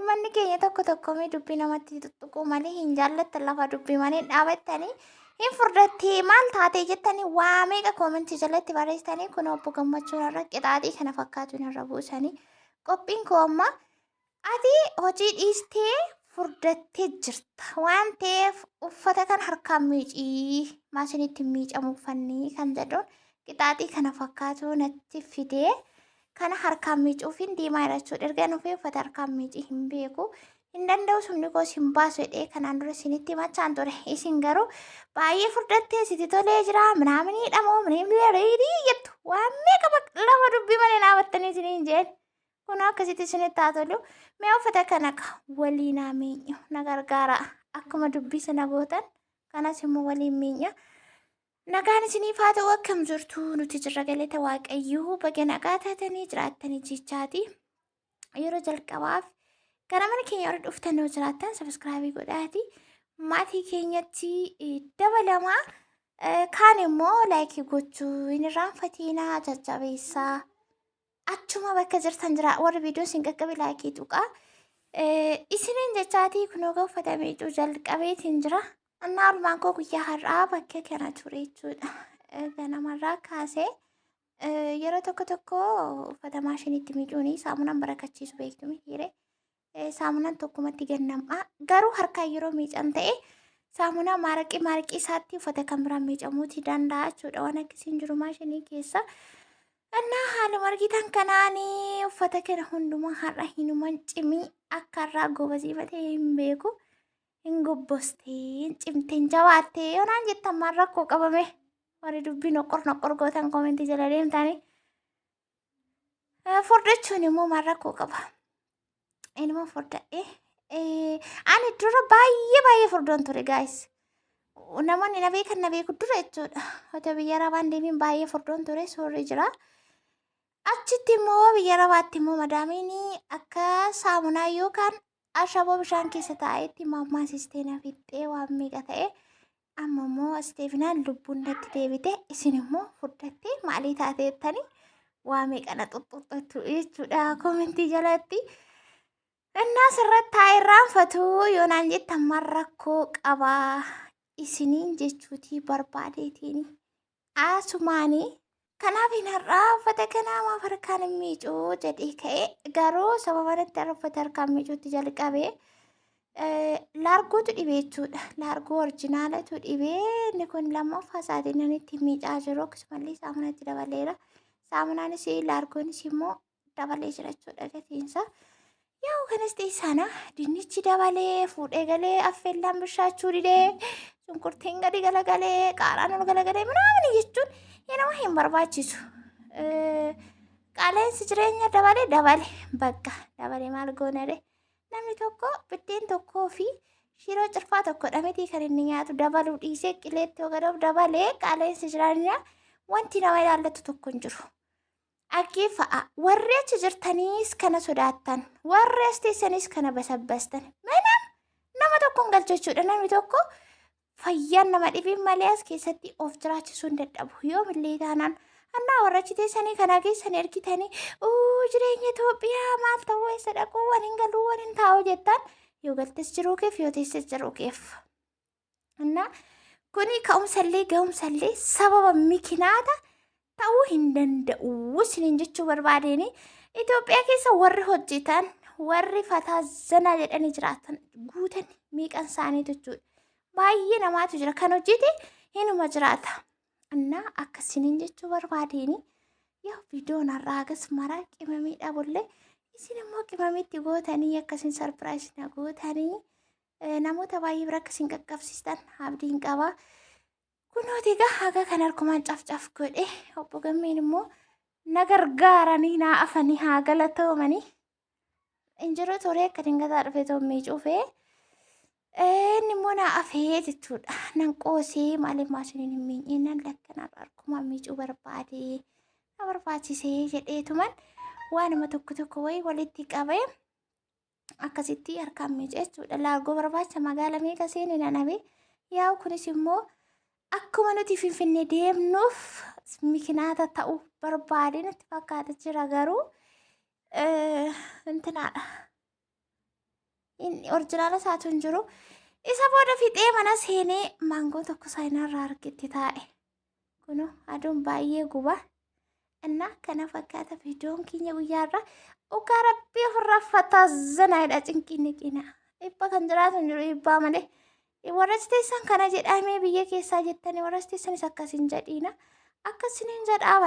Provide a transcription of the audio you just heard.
uummanni keenya tokko tokkomee dubbii namatti tuttuquu malee hin jaallattan lafa dubbii malee dhaabattanii hin furdattee maal taatee jettanii waa meeqa koomentii jalatti barreessitanii kun obbo Gammachuun irra qixaaxii kana fakkaatuun irra buusanii qophiin koo amma ati hojii dhiistee furdattee jirta waan ta'eef uffata kan harkaan miicii maashiniitti miicamu uffannii kan jedhuun qixaaxii kana fakkaatu natti fidee. Kana harkaan miicuufin deemaa jira jechuudha. Erga nufee uffata harkaan miicii hin beeku. Hin danda'u sumni koos hin baasu jedhee kanaan dura isinitti himachaan ture. Isin garuu baay'ee furdattee sitti tolee jira. Minaaminiidha moo miniimiidha jettu. Waan meeqa lafa dubbii malee dhaabattanii isiniin jeen. Kun akkasitti isinitti haa tolu. Mee uffata kana waliin haa miinyu na gargaara. Akkuma dubbii sana gootan kanas immoo waliin miinya. Nagaan isiniif haa ta'u akkam jirtu nuti jirra galata waaqayyoo baga nagaa taatanii jiraattanii jechaati. Yeroo jalqabaaf gara mana keenya warra dhuftan yoo jiraattan sabiskiraabii godhaati. Maatii keenyatti dabalamaa kaan immoo laayikii gochuu hin irraanfatinaa jajjabeessaa. Achuma bakka jirtan jira warri viidiyoo isin qaqqabe laayikii tuqaa. Isiniin jechaati kunoo uffata miicuu jalqabeetiin jira. Annaa armaan koo guyyaa har'aa bakka kana ture jechuudha. Ganamarraa kaasee yeroo tokko tokko uffata maashiniitti miicuun saamunaan barakachiisu beektu mitiire. Saamunaan tokkumatti gannama. Garuu harkaan yeroo miican ta'e saamunaa maaraqii isaatti uffata kan biraan miicamuuti danda'a jechuudha. Waan akkasiin jiru maashinii keessa. Annaa haala margitan kanaanii uffata kana hundumaa har'a hinuman cimii akka irraa gobasiifatee hin beeku. Hin gobbosteen cimteen jabaattee yoonaan jettan maal rakkoo qabame warri dubbii noqqor gootan koomentii jala deemtanii furdachuun immoo maal rakkoo qaba ilma furda'e ani dura baay'ee furdoon ture gaayis namoonni na beekan na beeku dura jechuudha otoo biyya rabaan deemiin baay'ee furdoon ture suurri jira achitti immoo biyya rabaatti immoo madaamiin akka saamunaa yookaan ashaboo bishaan keessa taa'etti mammaa sisteena fixxee waan meeqa ta'e amma immoo asteefinaan lubbuun natti deebite isin immoo furdattee maalii taateettanii waa meeqa na xuxxuxxattu jechuudha koomentii jalatti. Innaa sirratti taa'ee irraanfatu yoonaan jettan maal rakkoo qabaa isiniin jechuutii barbaadeetiin asumaanii. Kanaaf hin har'aa uffata kanaa maaf harkaan hin miicuu jedhee ka'e garuu sababa natti uffata harkaan miicuutti jalqabee laargootu dhibee jechuudha. Laargoo orjinaalatu dhibee inni kun lammaffaa isaatiin inni itti miicaa jiru akkasumallee saamunatti dabaleera. Saamunaanis laargoonis immoo dabalee jira jechuudha gatiinsa. Yoo kanas ta'e sana dinnichi dabalee fuudhee galee affeellaan bishaachuu didee shunkurtiin gadi galagalee qaaraan ol galagalee manaamni jechuun yeroo hin barbaachisu. Qaala'insi jireenya dabale bakka dabale maal goonare namni tokko biddeen tokkoo fi shiroo cirfaa tokko dhametii kan inni nyaatu dabaluu dhiisee qileetti yoo dabalee qaala'insi jireenya wanti nama ilaallatu tokko hin jiru. Aggeeffa'a warri achi jirtaniis kana sodaattan warri as teessanis kana basabbastan nama tokko hin galchu jechuudha. Namni tokko fayyaan nama dhibiin malee as keessatti of jiraachisuu hin dadhabu yoomillee taanaan annaa warra achi teessanii kana keessanii ergitanii jireenya Itoophiyaa maal ta'uu eessa dhaquu waan hin galuu waan hin taa'u jettan yoo galtes jiruu keef yoo teesses jiruu keef. Annaa kuni ka'umsallee ga'umsallee sababa mikinaata ta'uu hin danda'u isiniin jechuu barbaadeen Itoophiyaa keessa warri hojjetan warri fataa zanaa jedhanii jiraatan guutan miiqan isaanii jechuudha. Baay'ee namaatu jira kan hojjete hinuma jiraata. Annaa akkasiniin jechuu barbaadeen yoo viidiyoon har'aa agas maraa qimamii dhabullee isin immoo qimamiitti gootanii akkasiin sarpiraayis na gootanii namoota baay'ee bira akkasiin qaqqabsiistan abdiin qaba. Kunooti egaa haga kan harkumaan caaf godhe obbo Gammeen immoo na gargaaranii na afanii haa galatoomanii. Injiroo toree akka dingataa dhufee toomii cuufee inni immoo na afee jechuudha. Nan qoosee maaliif maashiniin hin miinyee nan lakkanaa harkumaan miicuu barbaadee na barbaachisee jedheetuman waanuma tokko wayii walitti qabee akkasitti harkaan miicee jechuudha. Laargoo barbaacha magaala meeqa seeni nanabee yaa'u kunis immoo akkuma nuti Finfinnee deemnuuf mikinaata ta'uu barbaade natti fakkaata jira garuu intinaadha. inni orjinaala isaatu hin jiru. Isa booda fixee mana seenee maangoo tokko saayinaarraa argetti taa'e. Kunoo aduun baay'ee guba. እና kana fakkaata viidiyoon keenya guyyaarraa dhugaa rabbii ofirraa fataazanaadha cinqiin qina. Dhibba kan jiraatu hin jiru dhibbaa malee. Warras teessan kana jedhamee biyya keessaa jettanii warras teessanis akkasiin jedhiina. Akkasiin jedhaa.